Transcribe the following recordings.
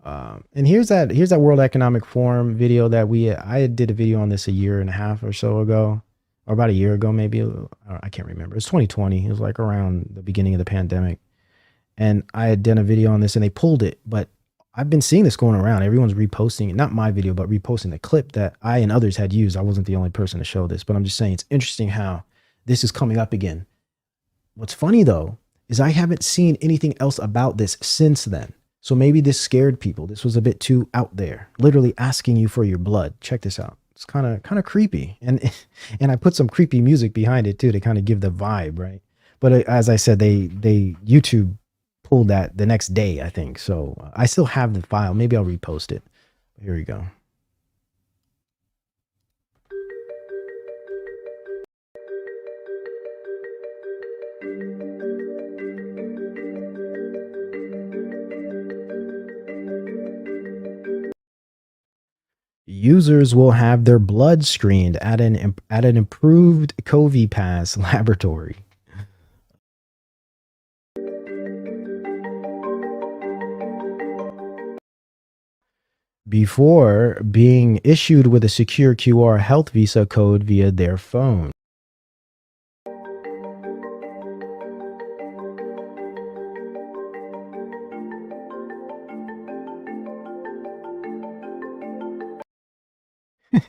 And here's that World Economic Forum video that I did a video on this a year and a half or so ago, or about a year ago maybe. I can't remember. It's 2020. It was like around the beginning of the pandemic, and I had done a video on this, and they pulled it. But I've been seeing this going around. Everyone's reposting it, not my video, but reposting the clip that I and others had used. I wasn't the only person to show this, but I'm just saying it's interesting how this is coming up again. What's funny though is I haven't seen anything else about this since then. So maybe this scared people. This was a bit too out there. Literally asking you for your blood. Check this out. It's kind of creepy, and and I put some creepy music behind it too to kind of give the vibe, right? But as I said, they YouTube pulled that the next day, I think. So I still have the file. Maybe I'll repost it. Here we go. Users will have their blood screened at an improved COVID Pass laboratory. Before being issued with a secure QR health visa code via their phone.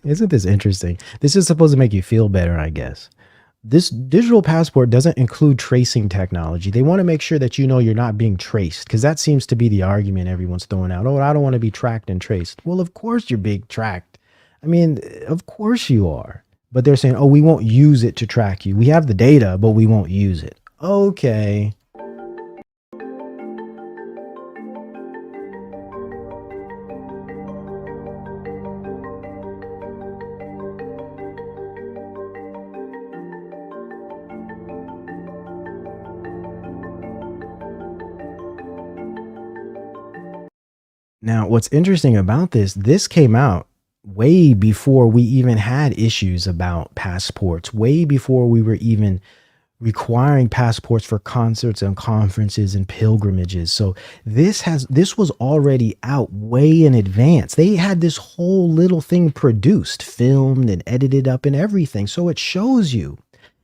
Isn't this interesting? This is supposed to make you feel better, I guess. This digital passport doesn't include tracing technology. They want to make sure that you know you're not being traced, because that seems to be the argument everyone's throwing out. Oh, I don't want to be tracked and traced. Well, of course you're being tracked. I mean, of course you are. But they're saying, oh, we won't use it to track you. We have the data, but we won't use it. Okay. Now, what's interesting about this came out way before we even had issues about passports, way before we were even requiring passports for concerts and conferences and pilgrimages. So this was already out way in advance. They had this whole little thing produced, filmed and edited up and everything. So it shows you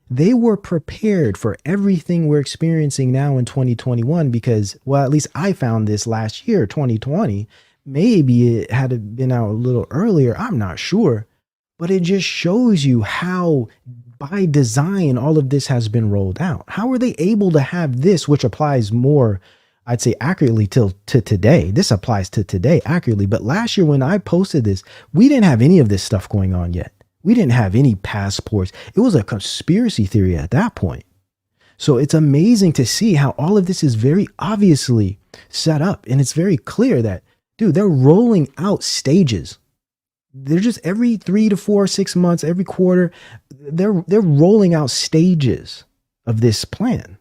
they were prepared for everything we're experiencing now in 2021 because, well, at least I found this last year, 2020. Maybe it had been out a little earlier. I'm not sure. But it just shows you how, by design, all of this has been rolled out. How are they able to have this, which applies more, I'd say, accurately to today? This applies to today accurately. But last year when I posted this, we didn't have any of this stuff going on yet. We didn't have any passports. It was a conspiracy theory at that point. So it's amazing to see how all of this is very obviously set up. And it's very clear that, dude, they're rolling out stages. They're just every 3 to 4, 6 months, every quarter, they're rolling out stages of this plan,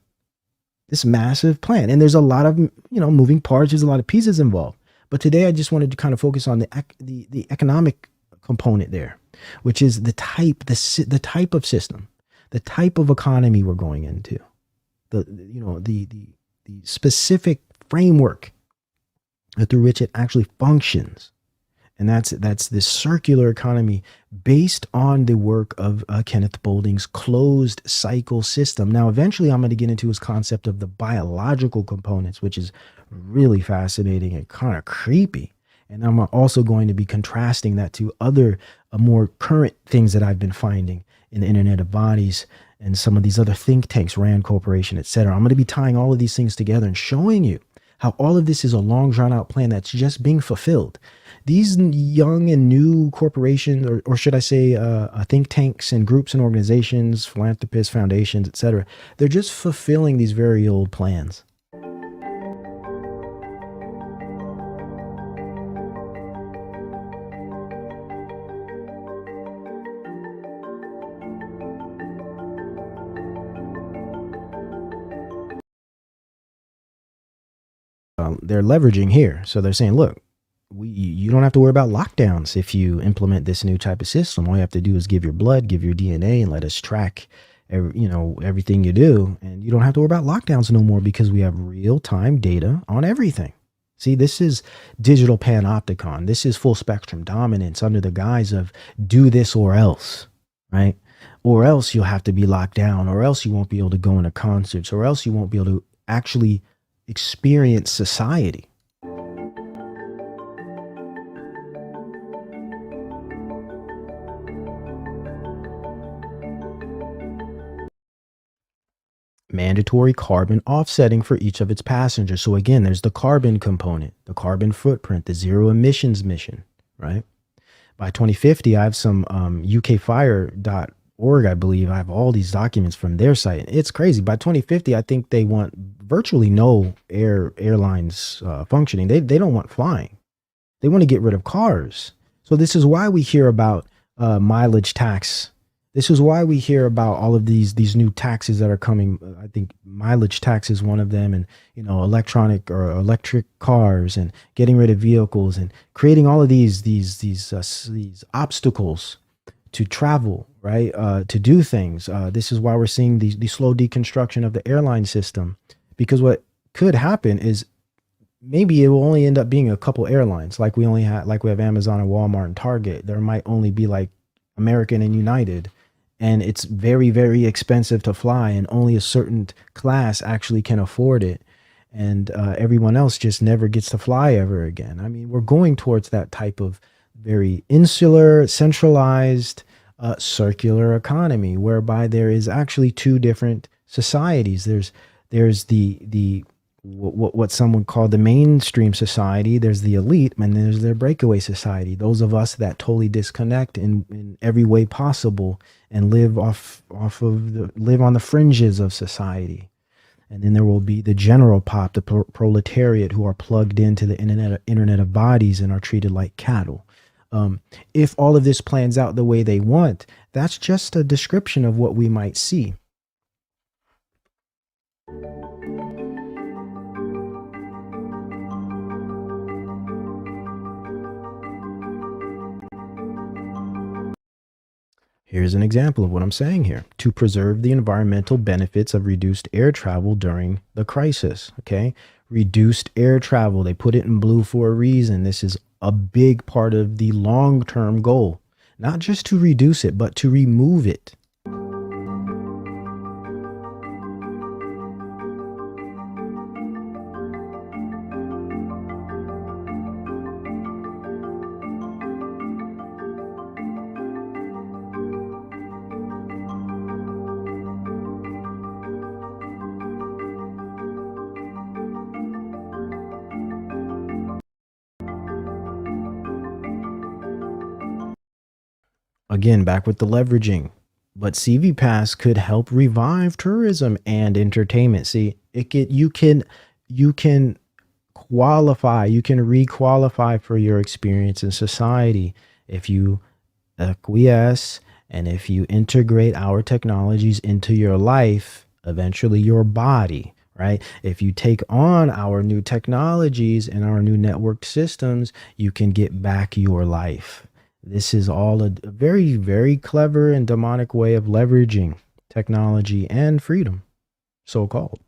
this massive plan. And there's a lot of, moving parts. There's a lot of pieces involved. But today I just wanted to kind of focus on the economic component there, which is the type of system, the type of economy we're going into, the specific framework through which it actually functions. And that's this circular economy based on the work of Kenneth Boulding's closed cycle system. Now, eventually, I'm going to get into his concept of the biological components, which is really fascinating and kind of creepy. And I'm also going to be contrasting that to other more current things that I've been finding in the Internet of Bodies and some of these other think tanks, Rand Corporation, etc. I'm going to be tying all of these things together and showing you how all of this is a long drawn out plan that's just being fulfilled. These young and new corporations, or should I say think tanks and groups and organizations, philanthropists, foundations, etc., they're just fulfilling these very old plans. They're leveraging here. So they're saying, look, you don't have to worry about lockdowns if you implement this new type of system. All you have to do is give your blood, give your DNA, and let us track everything you do. And you don't have to worry about lockdowns no more because we have real-time data on everything. See, this is digital panopticon. This is full spectrum dominance under the guise of do this or else, right? Or else you'll have to be locked down, or else you won't be able to go into concerts, or else you won't be able to actually experience society. Mandatory carbon offsetting for each of its passengers. So again, there's the carbon component, the carbon footprint, the zero emissions mission, right? By 2050, I have some ukfire.org, I believe. I have all these documents from their site. It's crazy. By 2050, I think they want virtually no airlines functioning. They don't want flying. They want to get rid of cars. So this is why we hear about mileage tax. This is why we hear about all of these new taxes that are coming. I think mileage tax is one of them, and electronic or electric cars, and getting rid of vehicles, and creating all of these obstacles to travel, right? To do things. This is why we're seeing the slow deconstruction of the airline system, because what could happen is maybe it will only end up being a couple airlines, like we have Amazon and Walmart and Target. There might only be like American and United, and it's very, very expensive to fly, and only a certain class actually can afford it, and everyone else just never gets to fly ever again. I mean, we're going towards that type of very insular, centralized, circular economy, whereby there is actually two different societies. There's the what someone called the mainstream society. There's the elite, and there's the breakaway society. Those of us that totally disconnect in every way possible and live live on the fringes of society. And then there will be the general pop, the proletariat, who are plugged into the internet of bodies and are treated like cattle. If all of this plans out the way they want, that's just a description of what we might see. Here's an example of what I'm saying here. To preserve the environmental benefits of reduced air travel during the crisis, okay? Reduced air travel, they put it in blue for a reason. This is a big part of the long-term goal. Not just to reduce it, but to remove it. Again, back with the leveraging. But CV Pass could help revive tourism and entertainment. See, you can qualify, you can re-qualify for your experience in society if you acquiesce and if you integrate our technologies into your life, eventually your body, right? If you take on our new technologies and our new networked systems, you can get back your life. This is all a very, very clever and demonic way of leveraging technology and freedom, so-called.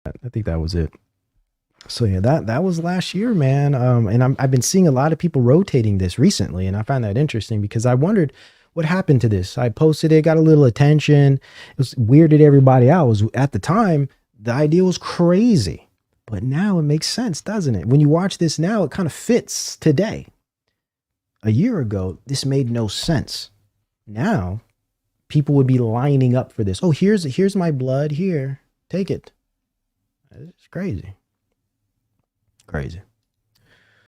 I think that was it. So yeah, that was last year, man. And I've been seeing a lot of people rotating this recently, and I find that interesting because I wondered what happened to this. I posted it, got a little attention. It was weirded everybody out. It was, at the time, the idea was crazy, but now it makes sense, doesn't it? When you watch this now, it kind of fits today. A year ago, this made no sense. Now, people would be lining up for this. Oh, here's my blood. Here, take it. It's crazy. Crazy.